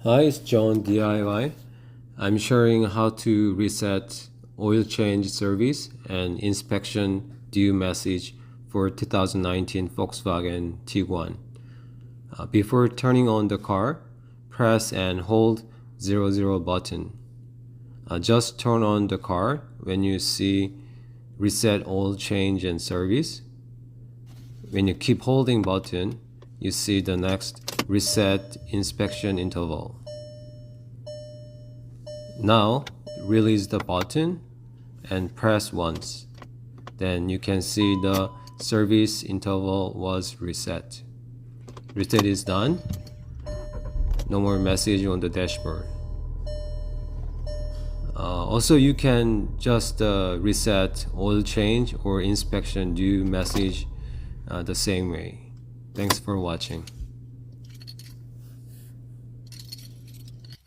Hi, it's John DIY. I'm sharing how to reset oil change service and inspection due message for 2019 Volkswagen Tiguan. Before turning on the car, press and hold 00 button. Just turn on the car when you see reset oil change and service. When you keep holding button, you see the next reset inspection interval. Now release the button and press once. Then you can see the service interval was reset. Reset is done. No more message on the dashboard. Also, you can just reset oil change or inspection due message the same way. Thanks for watching.